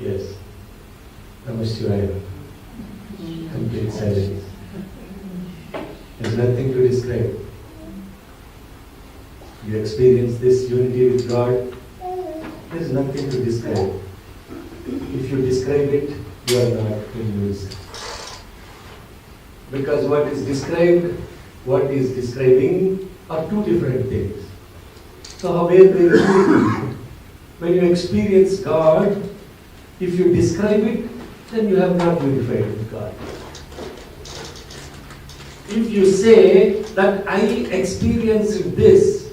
Yes. Namah Shivaya. Complete silence. There's nothing to describe. You experience this unity with God, there's nothing to describe. If you describe it, you are not in unison. Because what is described, what is describing are two different things. So how where there is unity? When you experience God, if you describe it, then you have not unified with God. If you say that I experienced this,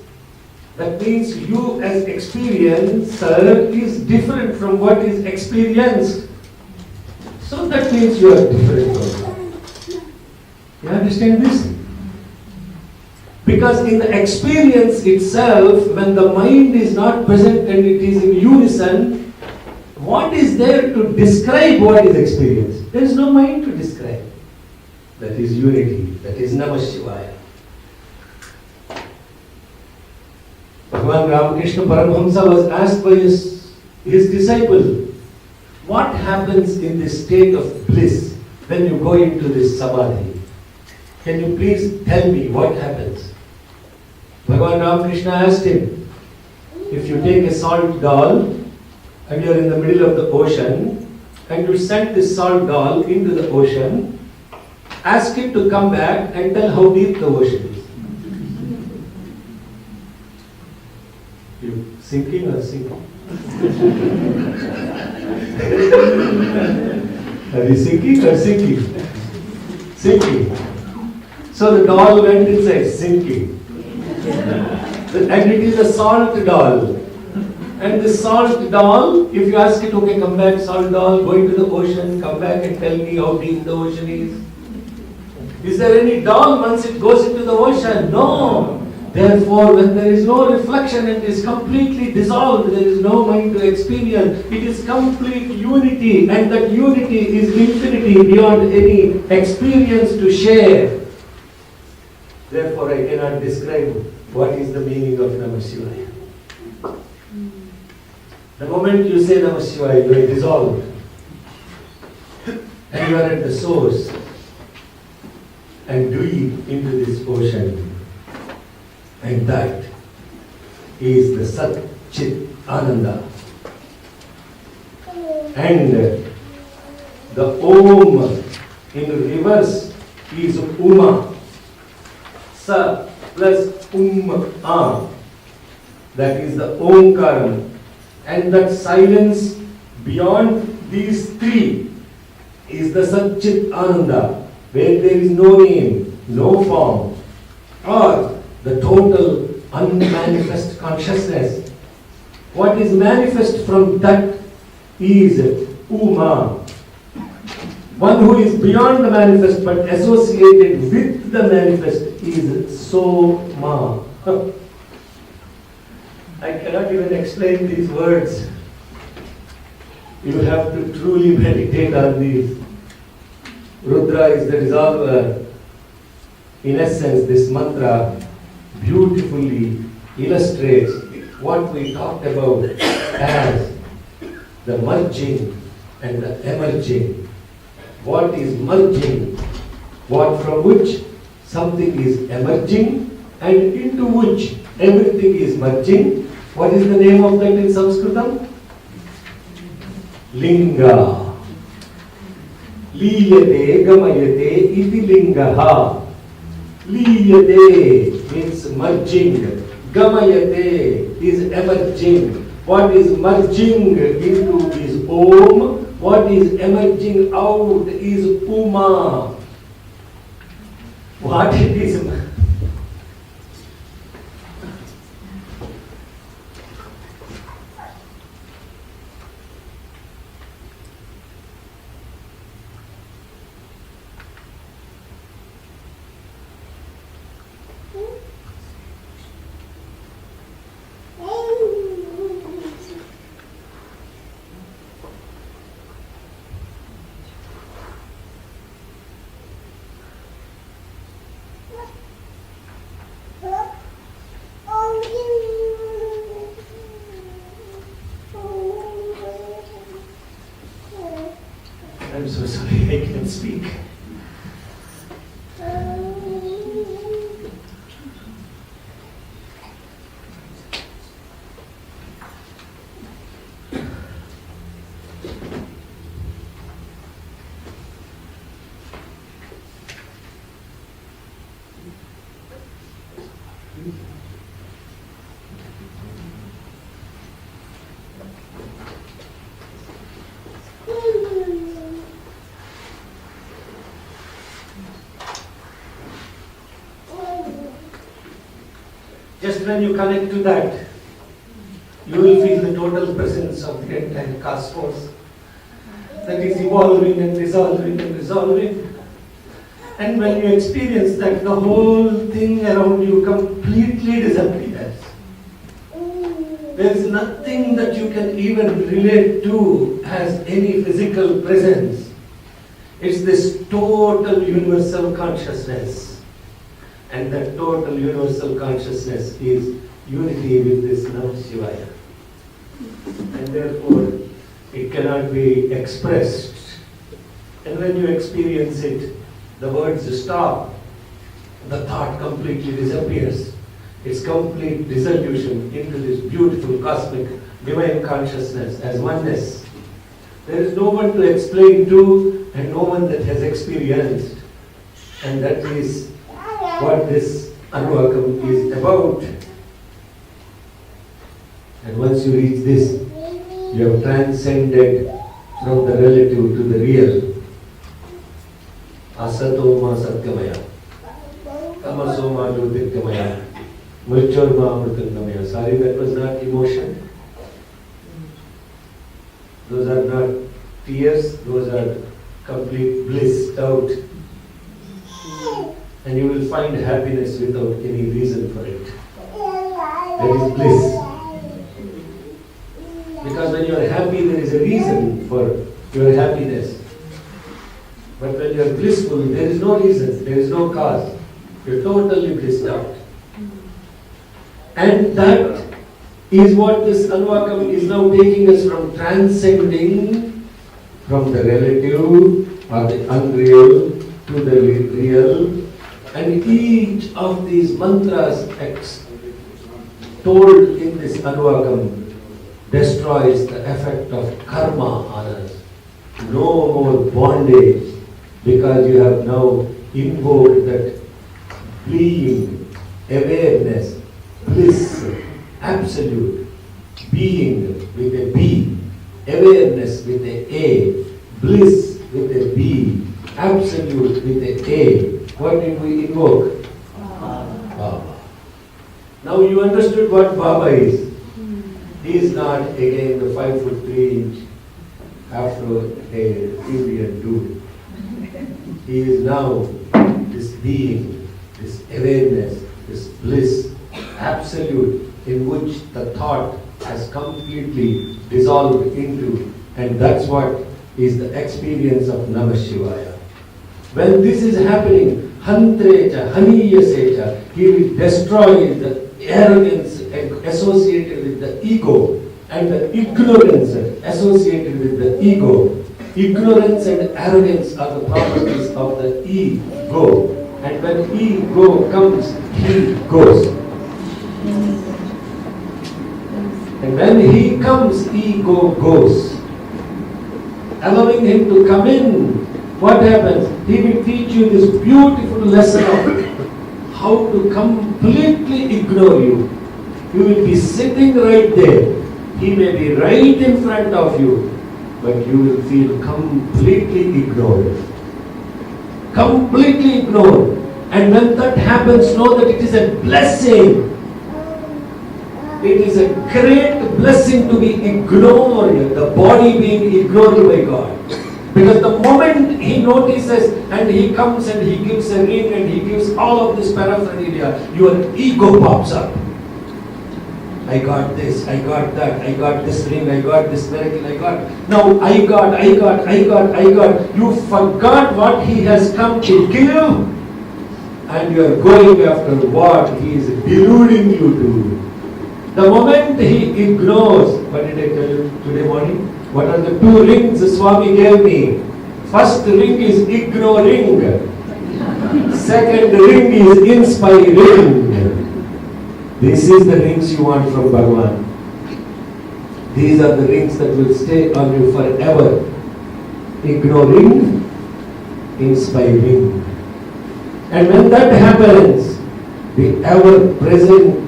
that means you as experiencer is different from what is experienced. So that means you are different from God. You understand this? Because in the experience itself, when the mind is not present and it is in unison, what is there to describe what is experienced? There is no mind to describe. That is unity. That is Namah Shivaya. Bhagavan Ramakrishna Paramhamsa was asked by his disciple, what happens in this state of bliss when you go into this samadhi? Can you please tell me what happens? Bhagavan Ramakrishna asked him, if you take a salt doll and you are in the middle of the ocean and you send this salt doll into the ocean, ask it to come back and tell how deep the ocean is. You sinking or sinking? Are you sinking or sinking? Sinking. So the doll went inside, sinking. And it is a salt doll. And the salt doll, if you ask it, okay, come back, salt doll, go into the ocean, come back and tell me how deep the ocean is. Is there any doll once it goes into the ocean? No. Therefore, when there is no reflection and it is completely dissolved, there is no mind to experience. It is complete unity, and that unity is infinity beyond any experience to share. Therefore, I cannot describe what is the meaning of Namah Shivaya. The moment you say Namah Shivaya, you are dissolved. And you are at the source. And deep into this ocean. And that is the Sat Chit Ananda. And the Om in reverse is Uma. Sa plus A. That is the Omkaram. And that silence beyond these three is the Sat Chit Ananda, where there is no name, no form, or the total unmanifest consciousness. What is manifest from that is Uma. One who is beyond the manifest but associated with the manifest is Soma. I cannot even explain these words. You have to truly meditate on these. Rudra is the dissolver. In essence, this mantra beautifully illustrates what we talked about as the merging and the emerging. What is merging? What from which something is emerging and into which everything is merging. What is the name of that in Sanskritam? Linga. Liyate gamayate iti lingaha. Liyate means merging. Gamayate is emerging. What is merging into is Om. What is emerging out is Uma. What it is? I'm so sorry, I can't speak. Just when you connect to that, you will feel the total presence of the entire cosmos that is evolving and resolving and resolving. And when you experience that, the whole thing around you completely disappears. There is nothing that you can even relate to as any physical presence. It's this total universal consciousness. And that total universal consciousness is unity with this Namah Shivaya. And therefore, it cannot be expressed. And when you experience it, the words stop, the thought completely disappears. It's complete dissolution into this beautiful cosmic divine consciousness as oneness. There is no one to explain to and no one that has experienced. And that is what this Anvakam is about. And once you reach this, you have transcended from the relative to the real. Asato ma satgamaya, tamaso ma jyotirgamaya, mrityur ma amritangamaya. Sorry, that was not emotion. Those are not tears, those are complete bliss out. And you will find happiness without any reason for it. That is bliss. Because when you are happy, there is a reason for your happiness. But when you are blissful, there is no reason, there is no cause. You are totally blissed out. And that is what this Anvakam is now taking us from transcending from the relative or the unreal to the real. And each of these mantras told in this Anvakam destroys the effect of karma on us. No more bondage, because you have now invoked that being, awareness, bliss, absolute, being with a B, awareness with a A, bliss with a B, absolute with a A. What did we invoke? Baba. Now you understood what Baba is. He is not again the 5'3" Afro-Indian dude. He is now this being, this awareness, this bliss, absolute, in which the thought has completely dissolved into, and that's what is the experience of Namah Shivaya. When this is happening, Hantrecha, Haniyasecha, he will destroy the arrogance associated with the ego and the ignorance associated with the ego. Ignorance and arrogance are the properties of the ego. And when ego comes, he goes. And when he comes, ego goes. Allowing him to come in, what happens? He will teach you this beautiful lesson of how to completely ignore you. You will be sitting right there. He may be right in front of you, but you will feel completely ignored. Completely ignored. And when that happens, know that it is a blessing. It is a great blessing to be ignored, the body being ignored by God. Because the moment he notices and he comes and he gives a ring and he gives all of this paraphernalia, your ego pops up. I got this, I got that, I got this ring, I got this miracle, I got. Now I got. You forgot what he has come to give, and you are going after what he is deluding you to. The moment he ignores, what did I tell you today morning? What are the two rings Swami gave me? First ring is ignoring. Second ring is inspiring. This is the rings you want from Bhagavan. These are the rings that will stay on you forever. Ignoring, inspiring. And when that happens, the ever-present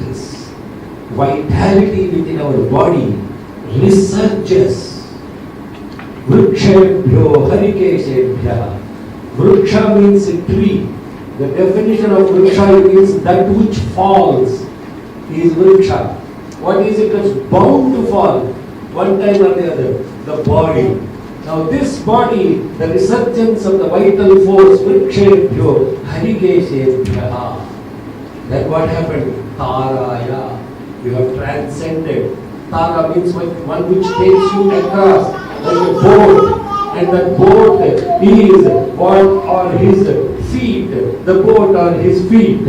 vitality within our body resurges. Vrukshebhyo harikeshebhya. Vriksha means a tree. The definition of vriksha means that which falls is vriksha. What is it that's bound to fall one time or the other? The body. Now this body, the resurgence of the vital force, vrikshebhyo harikeshebhya. Then what happened? Taraya. You have transcended. Tara means one which takes you across, like a boat. And that boat is what on his feet. The boat on his feet.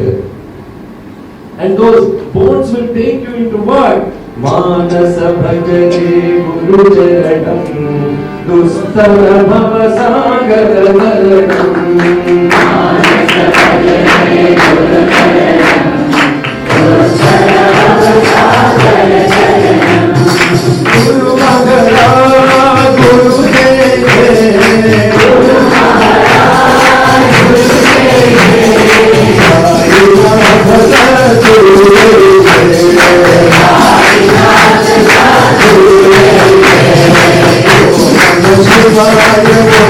And those boats will take you into what? Manasa bhajane guru charanam dustara bhava sagara naranam. Manasa bhajane guru charanam dustara bhava sagara naranam. Guru Magara, Guru Deve, Guru Magara, Guru Deve, Hari Nasa Guru Deve, Hari Nasa Guru Deve, Om Namah Shivaya,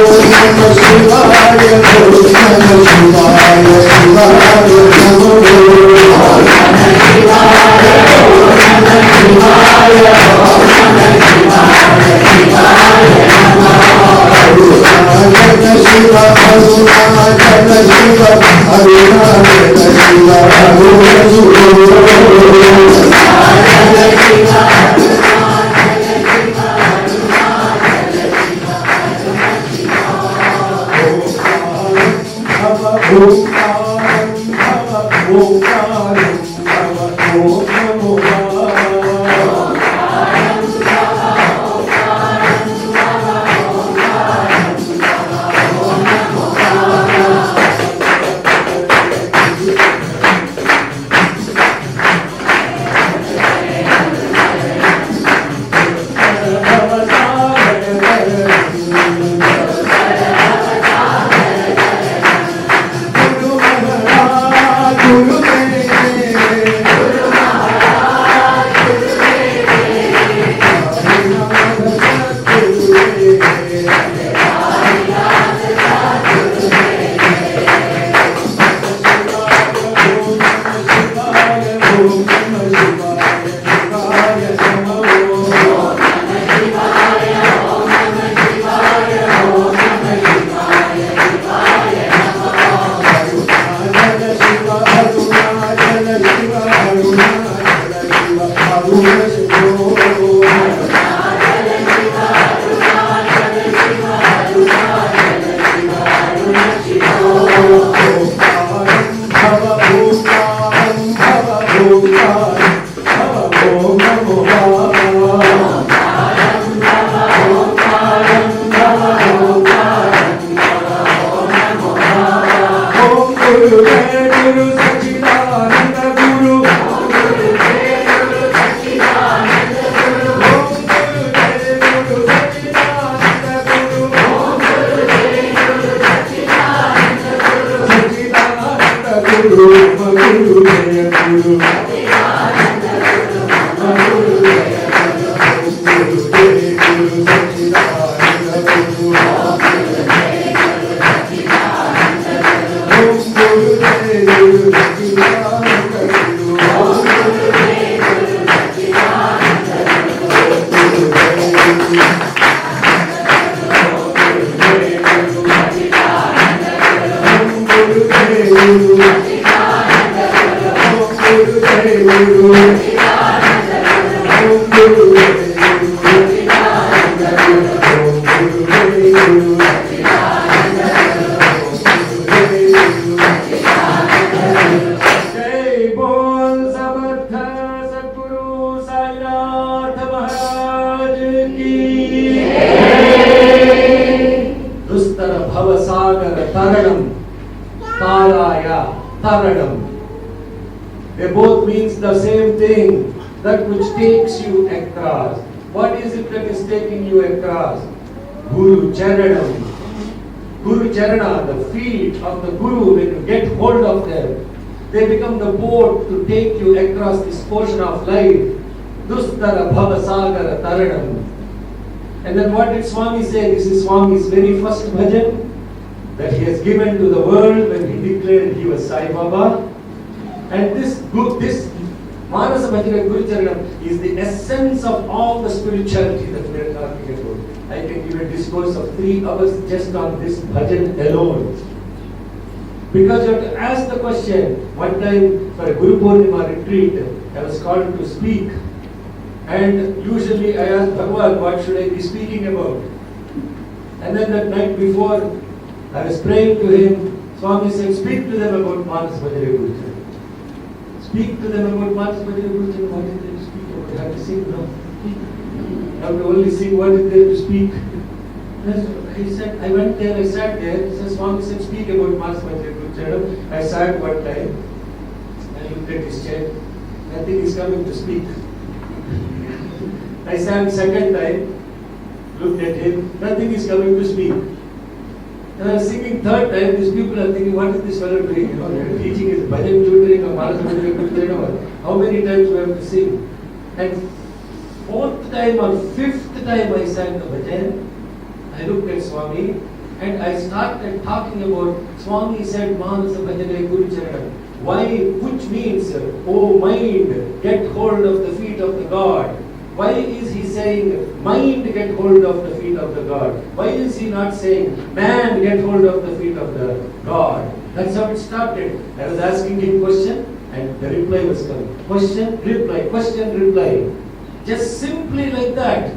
Om Namah Shivaya, Om Namah Shivaya, Shivaya Namo, Om Namah Shivaya, Om Namah Shivaya, Om Namah Shivaya, Shivaya Namo. Arunachala Shiva, Arunachala Shiva, Arunachala Shiva, Arunachala Shiva, Arunachala Shiva, Sagara Taranam, Taraya Taranam. They both means the same thing, that which takes you across. What is it that is taking you across? Guru Charanam. Guru Charana, the feet of the Guru, when you get hold of them, they become the boat to take you across this portion of life. Dustara Bhava Sagara Taranam. And then what did Swami say? This is Swami's very first bhajan that he has given to the world when he declared he was Sai Baba. And this Manasa Bhajana Guru Charanam is the essence of all the spirituality that we are talking about. I can give a discourse of 3 hours just on this bhajan alone. Because you have to ask the question. One time for a Guru Purnima retreat, I was called to speak. And usually I ask Bhagwan, what should I be speaking about? And then that night before, I was praying to him. Swami said, speak to them about Manasa Bhajana Guru Charanam. Speak to them about Manasa Bhajana Guru Charanam. What did they speak about? You have to sing, no? You have to only sing what is there to speak. He said, I went there, I sat there. He said, Swami said, speak about Manasa Bhajana Guru Charanam. I sat one time. I looked at his chair. Nothing is coming to speak. I sang second time, looked at him, nothing is coming to speak. And I was singing third time, these people are thinking, what is this fellow doing? You know, they are teaching his bhajan tutoring or Manasa Bhajana Guru Charanam. How many times we have to sing? And fourth time or fifth time I sang the bhajan, I looked at Swami and I started talking about, Swami said Manasa Bhajana Guru Charanam. Why? Which means, oh mind, get hold of the feet of the God. Why is he saying, mind get hold of the feet of the God? Why is he not saying, man get hold of the feet of the God? That's how it started. I was asking him question and the reply was coming. Question, reply. Just simply like that.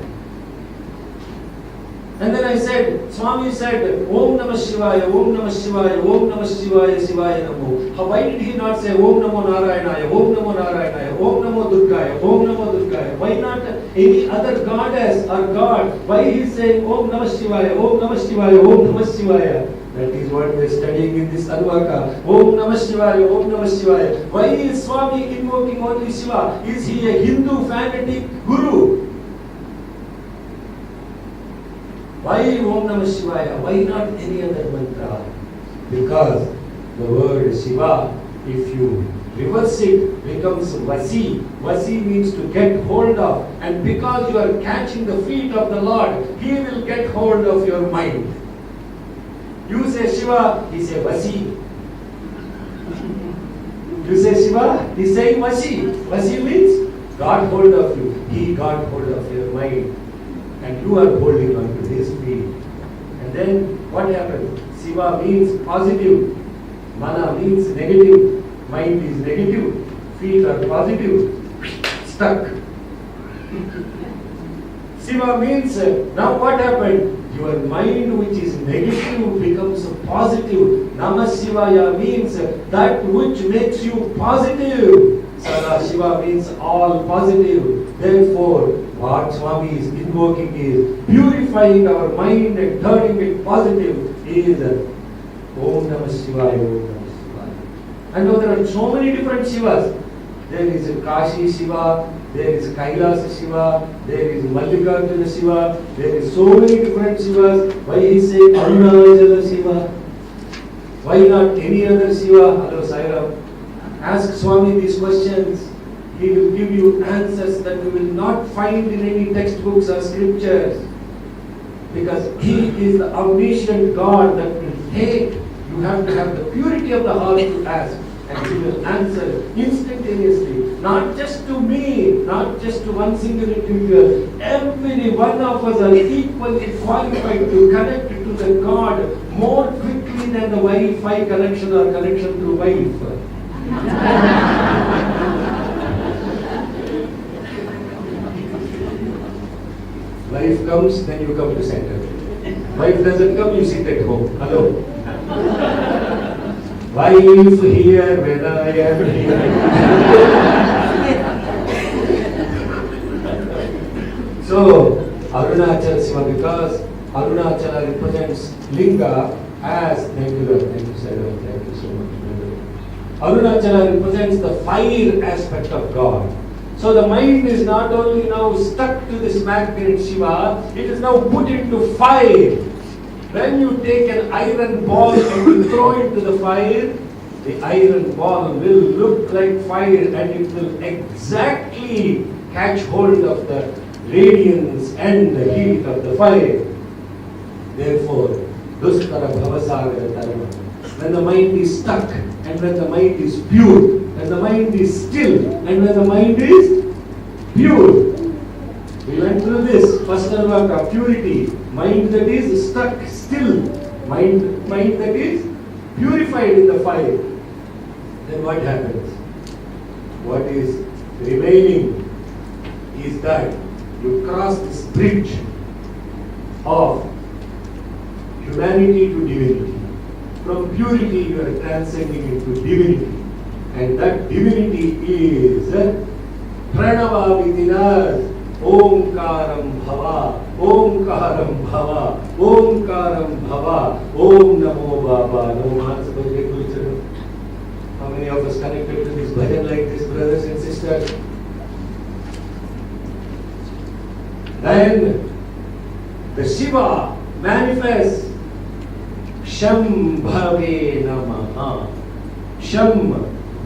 And then I said, Swami said, Om Namah Shivaya, Om Namah Shivaya, Om Namah Shivaya, Shivaya Namo. Why did he not say Om Namo Narayanaya, Om Namo Narayanaya, Om Namo Durgaya, Om Namo Durgaya? Why not any other goddess or God? Why he is saying Om Namah Shivaya, Om Namah Shivaya, Om Namah Shivaya? That is what we are studying in this Advaka. Om Namah Shivaya, Om Namah Shivaya. Why is Swami invoking only Shiva? Is he a Hindu fanatic guru? Why Om Namah Shivaya? Why not any other mantra? Because the word Shiva, if you reverse it, becomes Vasi. Vasi means to get hold of. And because you are catching the feet of the Lord, He will get hold of your mind. You say Shiva, He say Vasi. You say Shiva, He saying Vasi. Vasi means got hold of you. He got hold of your mind. And you are holding on to his feet. And then what happens? Shiva means positive. Mana means negative. Mind is negative. Feet are positive. Stuck. Shiva means, now what happened? Your mind which is negative becomes positive. Namah Shivaya means that which makes you positive. Sada Shiva means all positive. Therefore, what Swami is invoking is purifying our mind and turning it positive is Om Namah Shivaya, Om Namah Shivaya. And now there are so many different Shivas. There is Kashi Shiva, there is Kailas Shiva, there is Mallikarjuna Shiva, there is so many different Shivas. Why he say Arunachala Shiva? Why not any other Shiva? Hello Sairam. Ask Swami these questions. He will give you answers that you will not find in any textbooks or scriptures. Because He is the omniscient God that will take. You have to have the purity of the heart to ask. And He will answer instantaneously. Not just to me, not just to one single individual. Every one of us are equally qualified to connect to the God more quickly than the Wi-Fi connection or connection through Wi-Fi. Life comes, then you come to center. Life doesn't come, you sit at home. Hello. Life here when I am here. So, Arunachala Shiva, because Arunachala represents Linga, as, thank you Lord, thank you Sir, thank you so much. Arunachala represents the fire aspect of God. So the mind is not only now stuck to this magnet Shiva, it is now put into fire. When you take an iron ball and you throw into the fire, the iron ball will look like fire and it will exactly catch hold of the radiance and the heat of the fire. Therefore, Duskara Bhavasagara Dharma. When the mind is stuck and when the mind is pure, when the mind is still and when the mind is pure. We went through this first anvaka, purity, mind that is stuck still, mind that is purified in the fire. Then what happens? What is remaining is that you cross this bridge of humanity to divinity. From purity you are transcending into divinity. And that divinity is Pranava Vidinas, Omkaram Bhava, Omkaram Bhava, Omkaram Bhava, Om Namo Baba, Namo. How many of us connected to this bhajan like this, brothers and sisters? Then the Shiva manifests Shambhave Namaha. Sham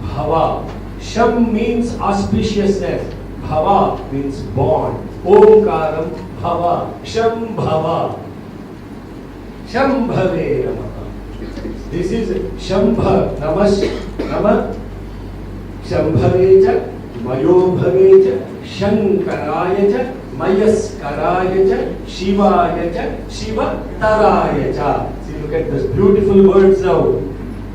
Bhava. Sham means auspiciousness. Bhava means born. Omkaram Bhava. Shambhava. Shambhave Namaha. This is Shambha. Nama Shambhavecha, Mayobhavecha, Shankarayacha, Mayaskarayacha, Shivayacha, Shivatarayacha. See, look at those beautiful words now.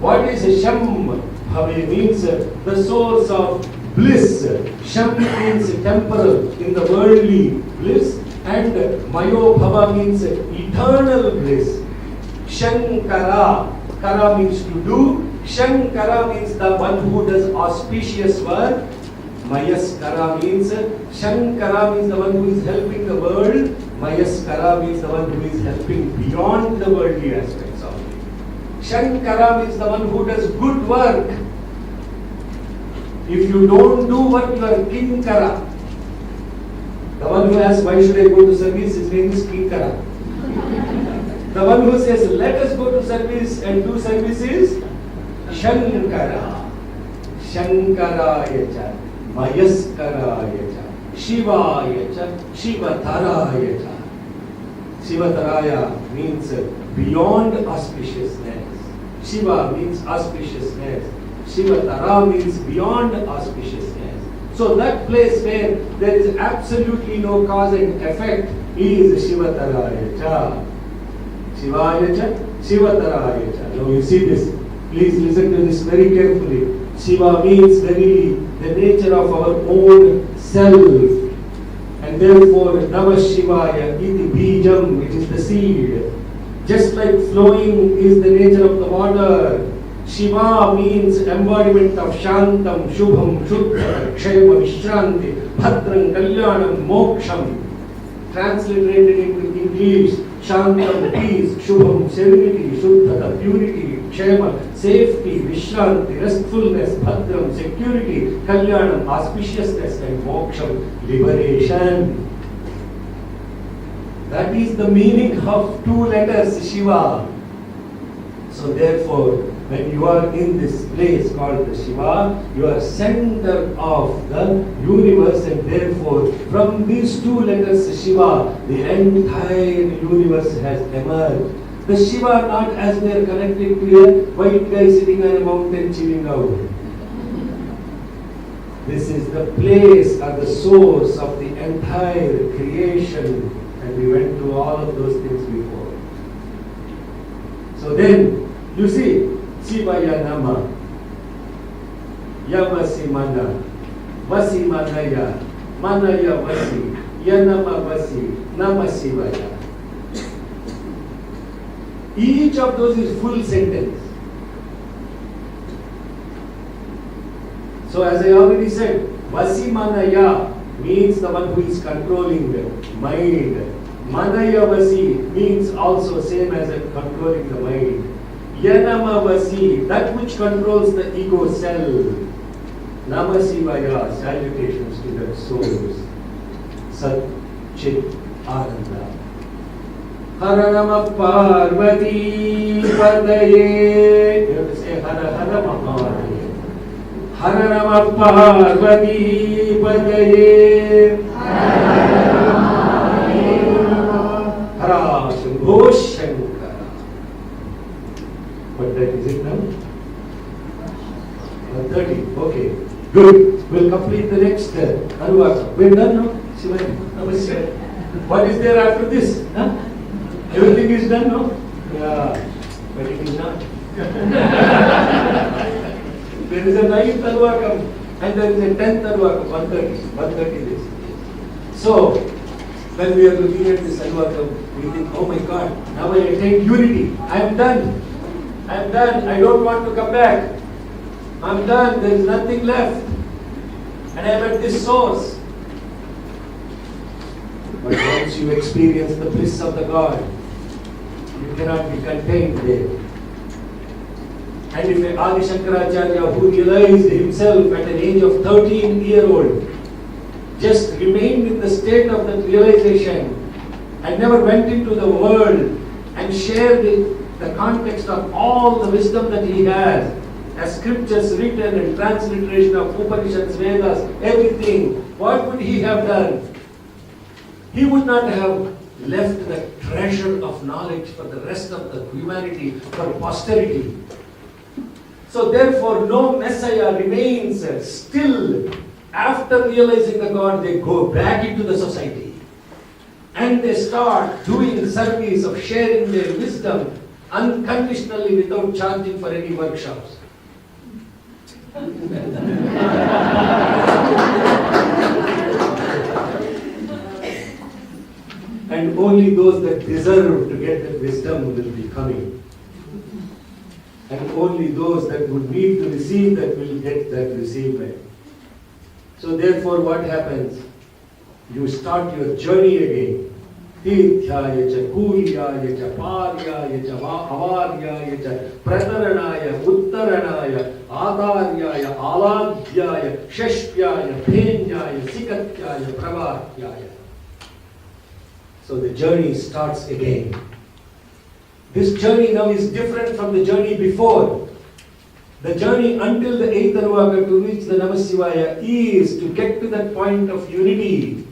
What is Sham? Bhave means the source of bliss. Sham means temporal, in the worldly bliss. And Mayobhava means eternal bliss. Shankara, Kara means to do. Shankara means the one who does auspicious work. Mayaskara means, Shankara means the one who is helping the world. Mayaskara means the one who is helping beyond the worldly aspects of it. Shankara means the one who does good work. If you don't do work, you are Kinkara. The one who asks, why should I go to service, his name is Kinkara. The one who says, let us go to service and do service is Shankara. Shankarayacha, Mayaskarayacha, Shivayacha, Shivatarayacha. Shivataraya means beyond auspiciousness. Shiva means auspiciousness. Shivatara means beyond auspiciousness. So that place where there is absolutely no cause and effect is Shivatarayacha. Shivayacha, Shivatarayacha. Now you see this. Please listen to this very carefully. Shiva means verily the nature of our own self. And therefore, Namah Shivaya iti bijam, which is the seed. Just like flowing is the nature of the water, Shiva means embodiment of Shantam, Shubham, Shuddha, Kshema, Vishranti, Bhadram, Kalyanam, Moksham. Transliterated into English, Shantam, peace, Shubham, serenity, Shuddha, purity, Kshema, safety, Vishranti, restfulness, Bhadram, security, Kalyanam, auspiciousness, and Moksham, liberation. That is the meaning of two letters Shiva. So therefore, when you are in this place called the Shiva, you are center of the universe, and therefore from these two letters Shiva, the entire universe has emerged. The Shiva not as we are connected to a white guy sitting on a mountain chilling out. This is the place or the source of the entire creation, and we went through all of those things before. So then, you see, Shivaya Nama, Yamasi Mana, Vasi Manaya, Manaya Vasi, Yanama Vasi, Nama Shivaya. Each of those is full sentence. So as I already said, Vasi Manaya means the one who is controlling the mind. Manayavasi means also same as controlling the mind. Yanamavasi, that which controls the ego cell. Namasivaya, salutations to that source. Sat Chit Ananda. Hara Nama Parvati Padaye. You have to say Hara Hara Mahadev. Hara Nama Parvati Padaye. Hara Shambho Shankara. But that is it now? 30. Okay. Good. We'll complete the next Anuvaka. We're done now? Namaste. What is there after this? Huh? Everything is done now? Yeah. But it is not. There is a 9th Anuvaka and there is a 10th Anuvaka. 130 days. So, when we are looking at this Anuvaka, we think, oh my God, now I attain unity. I am done. I am done. I don't want to come back. I'm done. There is nothing left. And I am at this source. But once you experience the bliss of the God, you cannot be contained there. And if a Adi Shankaracharya who realized himself at an age of 13-year-old, just remained in the state of that realization and never went into the world and shared the context of all the wisdom that he has, as scriptures written and transliteration of Upanishads, Vedas, everything, what would he have done? He would not have left the treasure of knowledge for the rest of the humanity, for posterity. So therefore, no Messiah remains still. After realizing the God, they go back into the society. And they start doing the service of sharing their wisdom unconditionally without charging for any workshops. And only those that deserve to get that wisdom will be coming. And only those that would need to receive that will get that receivement. So therefore what happens? You start your journey again. Tirthyaya cha Kulyaya cha Paryaya cha Avaryaya cha Prataranaya Uttaranaya Adaryaya Aladhyaya Shashpyaya Bhenyaya Sikatyaya Pravatyaya. So the journey starts again. This journey now is different from the journey before. The journey until the 8th Anuvaka to reach the Namasivaya is to get to that point of unity.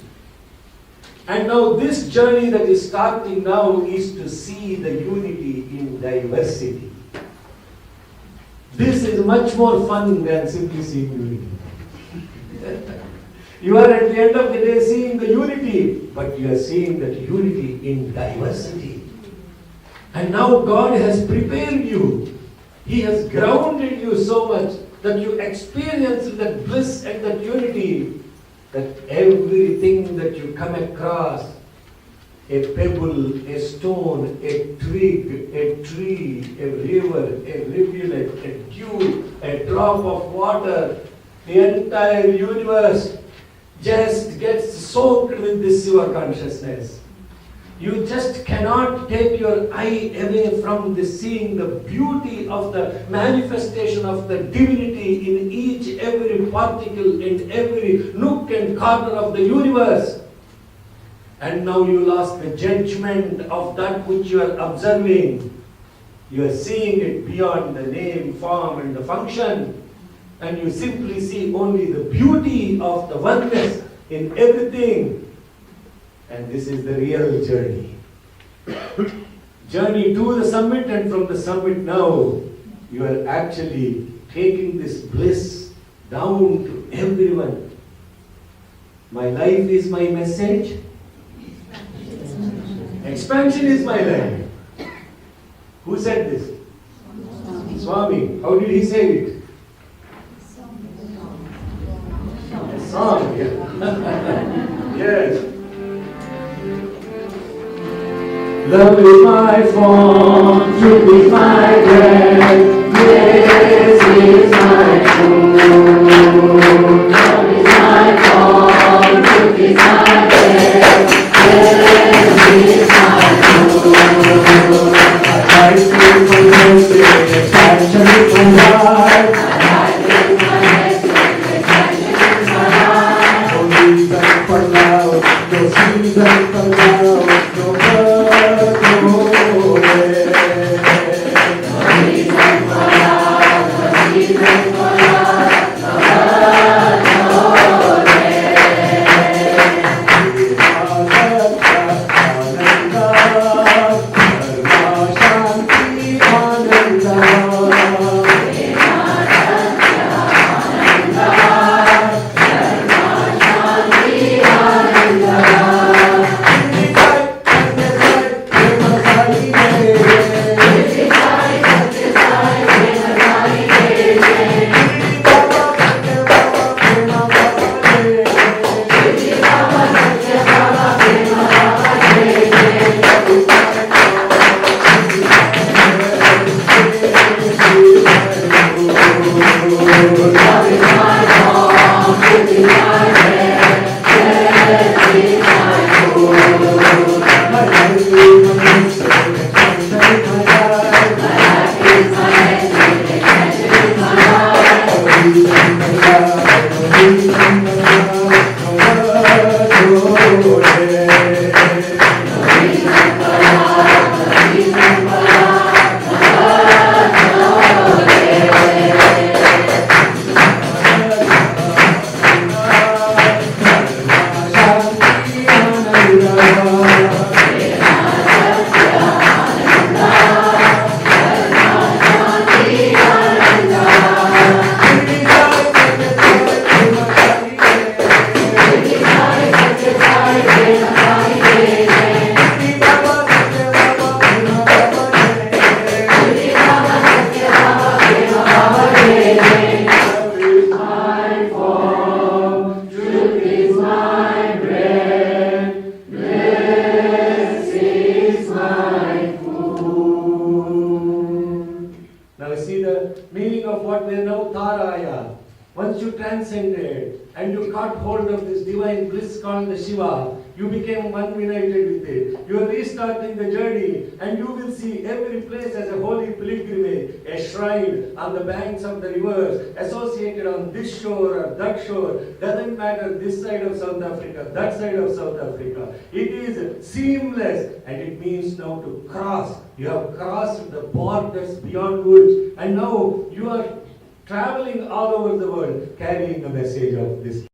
And now this journey that is starting now is to see the unity in diversity. This is much more fun than simply seeing unity. You are at the end of the day seeing the unity, but you are seeing that unity in diversity. And now God has prepared you. He has grounded you so much that you experience that bliss and that unity, that everything that you come across, a pebble, a stone, a twig, a tree, a river, a rivulet, a dew, a drop of water, the entire universe just gets soaked with this your consciousness. You just cannot take your eye away from the seeing the beauty of the manifestation of the divinity in each every particle, in every nook and corner of the universe. And now you lost the judgment of that which you are observing. You are seeing it beyond the name, form and the function. And you simply see only the beauty of the oneness in everything. And this is the real journey. Journey to the summit, and from the summit now, you are actually taking this bliss down to everyone. My life is my message. Expansion is my life. Who said this? Swami. How did he say it? A song, yeah. Yes. Love is my form, truth is my breath, this is my truth. Love is my form, truth is my breath, this is transcended and you caught hold of this divine bliss called the Shiva, you became one united with it. You are restarting the journey and you will see every place as a holy pilgrimage, a shrine on the banks of the rivers, associated on this shore or that shore. Doesn't matter this side of South Africa, that side of South Africa. It is seamless and it means now to cross. You have crossed the borders beyond woods and now you are traveling all over the world carrying the message of this